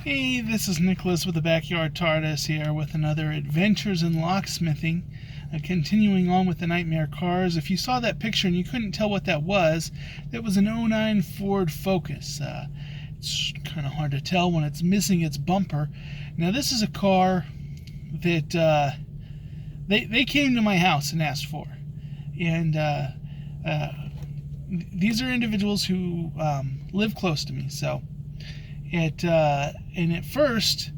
Hey, this is Nicholas with the Backyard TARDIS here with another Adventures in Locksmithing. Continuing on with the Nightmare Cars. If you saw that picture and you couldn't tell what that was an '09 Ford Focus. It's kind of hard to tell when it's missing its bumper. Now this is a car that they came to my house and asked for. And these are individuals who live close to me, so... and at first,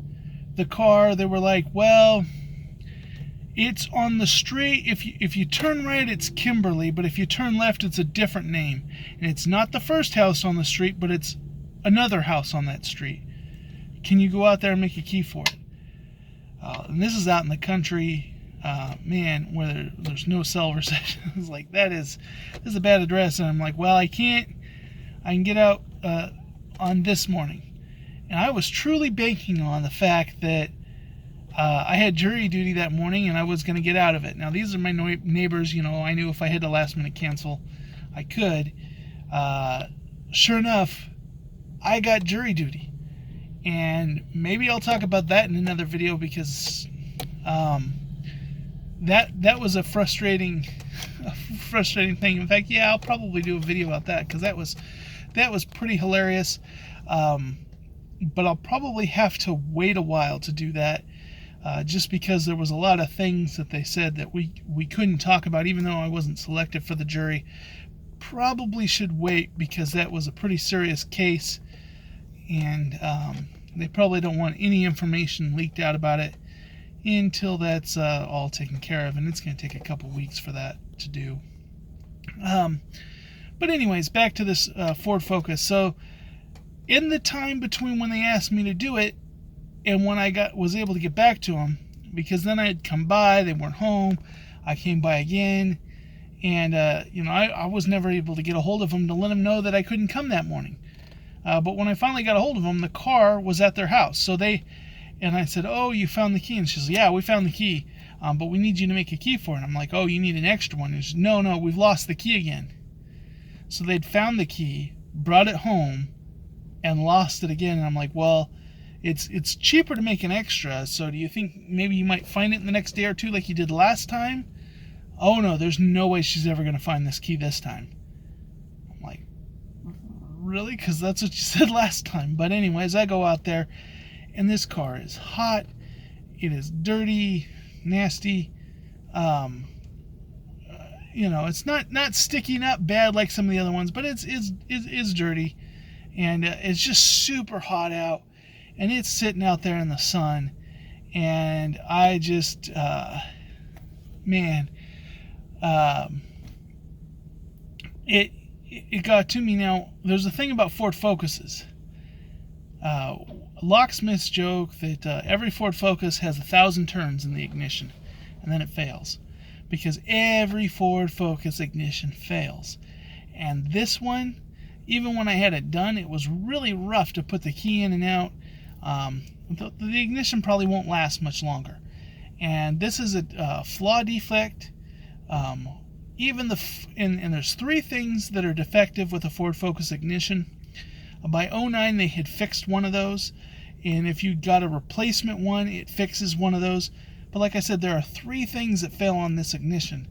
the car, they were like, well, it's on the street. If you turn right, it's Kimberly, but if you turn left, it's a different name. And it's not the first house on the street, but it's another house on that street. Can you go out there and make a key for it? And this is out in the country, where there's no cell reception. It's like, this is a bad address. And I'm like, well, I can get out on this morning. And I was truly banking on the fact that I had jury duty that morning and I was going to get out of it. Now, these are my neighbors. I knew if I had to last minute cancel, I could. Sure enough, I got jury duty. And maybe I'll talk about that in another video because that was a frustrating thing. In fact, yeah, I'll probably do a video about that because that was pretty hilarious. But I'll probably have to wait a while to do that, just because there was a lot of things that they said that we couldn't talk about, even though I wasn't selected for the jury. Probably should wait because that was a pretty serious case, and they probably don't want any information leaked out about it until that's all taken care of, and it's going to take a couple weeks for that to do. But anyways, back to this Ford Focus. So in the time between when they asked me to do it and when I was able to get back to them, because then I'd come by, they weren't home, I came by again, and I was never able to get a hold of them to let them know that I couldn't come that morning. But when I finally got a hold of them, the car was at their house. So and I said, oh, you found the key? And she said, yeah, we found the key, but we need you to make a key for it. And I'm like, oh, you need an extra one? And she said, no, we've lost the key again. So they'd found the key, brought it home, and lost it again. And I'm like, well, it's cheaper to make an extra, so do you think maybe you might find it in the next day or two like you did last time? Oh no, there's no way she's ever going to find this key this time. I'm like, really? Because that's what you said last time. But anyways, I go out there, and this car is hot, it is dirty, nasty. It's not sticking up bad like some of the other ones, but it's dirty. And it's just super hot out, and it's sitting out there in the sun, and I just, it got to me. Now, there's a thing about Ford Focuses. Locksmiths joke that every Ford Focus has 1,000 turns in the ignition, and then it fails, because every Ford Focus ignition fails. And this one, even when I had it done, it was really rough to put the key in and out. The ignition probably won't last much longer. And this is a flaw defect. And there's 3 things that are defective with a Ford Focus ignition. By '09, they had fixed one of those. And if you got a replacement one, it fixes one of those. But like I said, there are 3 things that fail on this ignition.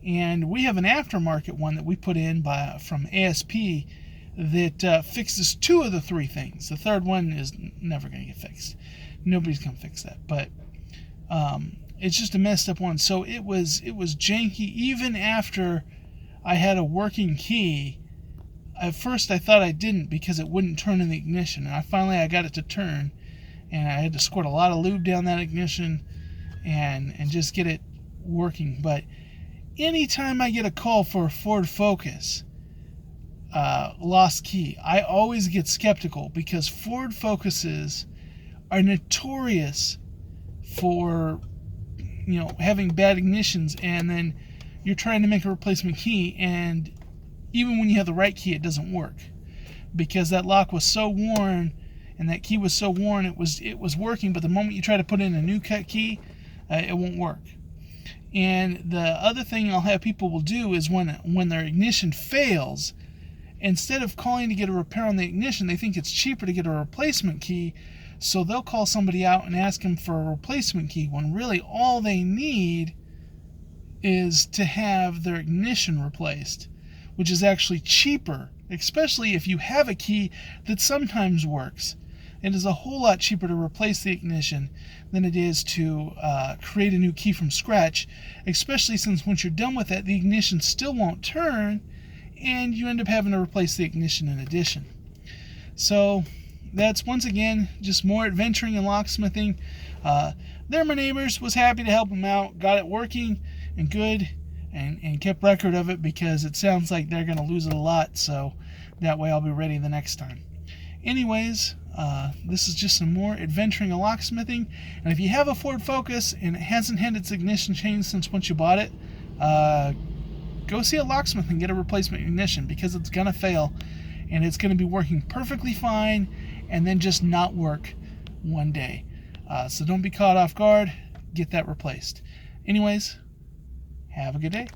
And we have an aftermarket one that we put in from ASP that fixes 2 of the 3 things. The third one is never going to get fixed. Nobody's going to fix that. But it's just a messed up one. So it was janky even after I had a working key. At first I thought I didn't because it wouldn't turn in the ignition. And I got it to turn. And I had to squirt a lot of lube down that ignition and just get it working. But anytime I get a call for a Ford Focus, lost key, I always get skeptical because Ford Focuses are notorious for having bad ignitions, and then you're trying to make a replacement key, and even when you have the right key, it doesn't work because that lock was so worn and that key was so worn, it was working, but the moment you try to put in a new cut key, it won't work. And the other thing I'll have people will do is when their ignition fails, instead of calling to get a repair on the ignition, they think it's cheaper to get a replacement key, So they'll call somebody out and ask them for a replacement key when really all they need is to have their ignition replaced, which is actually cheaper, especially if you have a key that sometimes works. It is a whole lot cheaper to replace the ignition than it is to create a new key from scratch, especially since once you're done with that, the ignition still won't turn, and you end up having to replace the ignition in addition. So that's, once again, just more adventuring and locksmithing. They're my neighbors, was happy to help them out, got it working and good, and kept record of it because it sounds like they're going to lose it a lot, so that way I'll be ready the next time. Anyways, this is just some more adventuring and locksmithing, and if you have a Ford Focus and it hasn't had its ignition changed since once you bought it, go see a locksmith and get a replacement ignition, because it's going to fail, and it's going to be working perfectly fine and then just not work one day. So don't be caught off guard. Get that replaced. Anyways, have a good day.